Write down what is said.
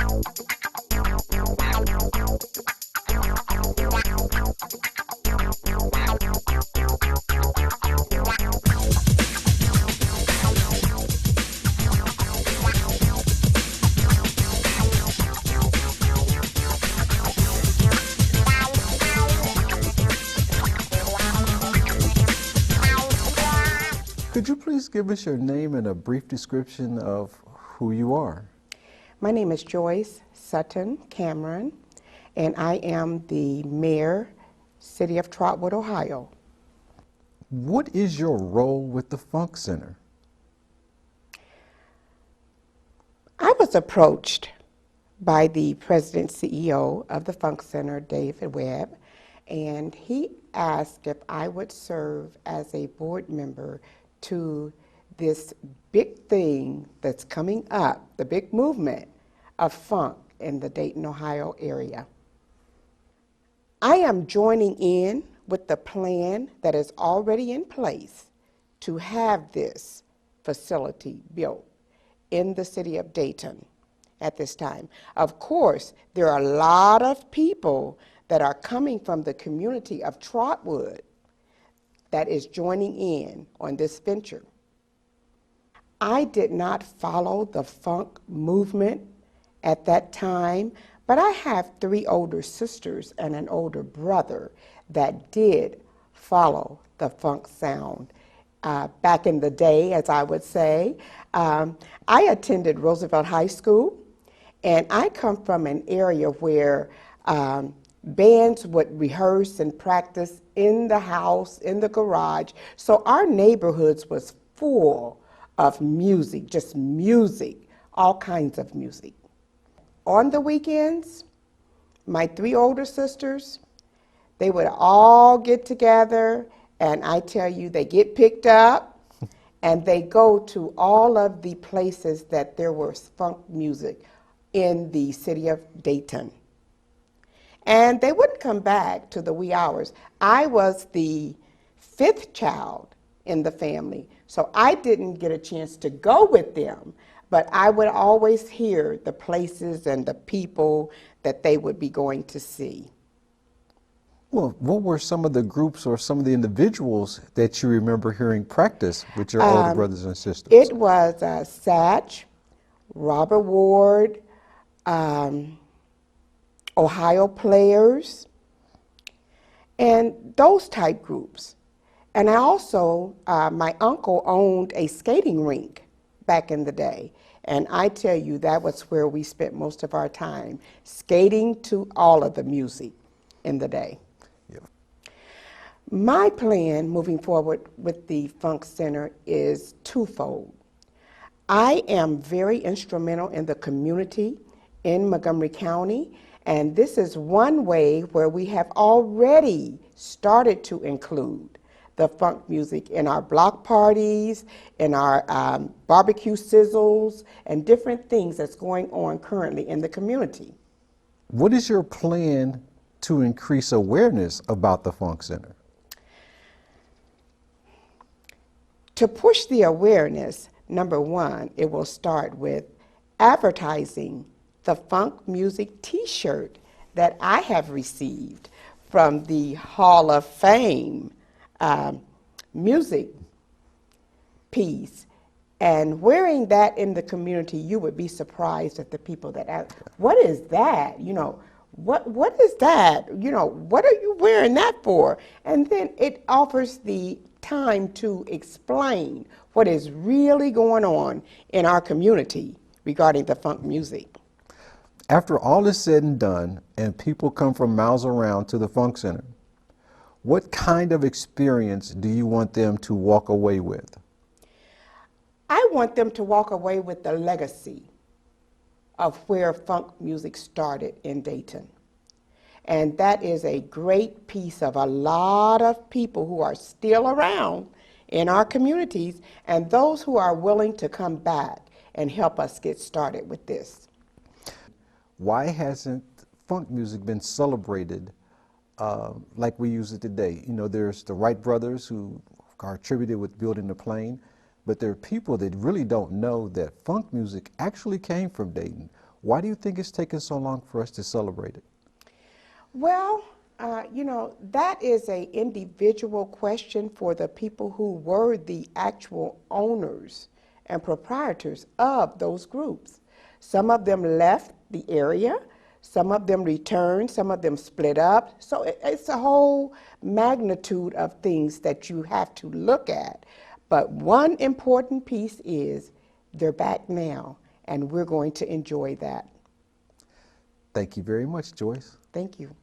Could you please give us your name and a brief description of who you are? My name is Joyce Sutton-Cameron, and I am the mayor, City of Trotwood, Ohio. What is your role with the TheFunkCenter? I was approached by the president CEO of the TheFunkCenter, David Webb, and he asked if I would serve as a board member to this big thing that's coming up, the big movement of funk in the Dayton, Ohio area. I am joining in with the plan that is already in place to have this facility built in the city of Dayton at this time. Of course, there are a lot of people that are coming from the community of Trotwood that is joining in on this venture. I did not follow the funk movement at that time, but I have 3 older sisters and an older brother that did follow the funk sound back in the day, as I would say. I attended Roosevelt High School, and I come from an area where bands would rehearse and practice in the house, in the garage. So our neighborhoods was full of music, just music, all kinds of music. On the weekends, my 3 older sisters, they would all get together, and I tell you, they get picked up and they go to all of the places that there was funk music in the city of Dayton. And they wouldn't come back to the wee hours. I was the 5th child in the family, so I didn't get a chance to go with them, but I would always hear the places and the people that they would be going to see. Well, what were some of the groups or some of the individuals that you remember hearing practice with your older brothers and sisters? It was Satch, Robert Ward, Ohio Players, and those type groups. And I also, my uncle owned a skating rink back in the day. And I tell you, that was where we spent most of our time, skating to all of the music in the day. Yep. My plan moving forward with the TheFunkCenter is twofold. I am very instrumental in the community in Montgomery County, and this is one way where we have already started to include the funk music in our block parties, in our barbecue sizzles, and different things that's going on currently in the community. What is your plan to increase awareness about the TheFunkCenter? To push the awareness, number one, it will start with advertising the funk music t-shirt that I have received from the Hall of Fame music piece. And wearing that in the community, you would be surprised at the people that ask, what is that? You know, what is that? You know, what are you wearing that for? And then it offers the time to explain what is really going on in our community regarding the funk music. After all is said and done and people come from miles around to the TheFunkCenter, what kind of experience do you want them to walk away with? I want them to walk away with the legacy of where funk music started in Dayton. And that is a great piece of a lot of people who are still around in our communities and those who are willing to come back and help us get started with this. Why hasn't funk music been celebrated like we use it today? You know, there's the Wright brothers who are attributed with building the plane, but there are people that really don't know that funk music actually came from Dayton. Why do you think it's taken so long for us to celebrate it? Well, that is a individual question for the people who were the actual owners and proprietors of those groups. Some of them left the area, some of them returned, some of them split up. So it's a whole magnitude of things that you have to look at. But one important piece is they're back now, and we're going to enjoy that. Thank you very much, Joyce. Thank you.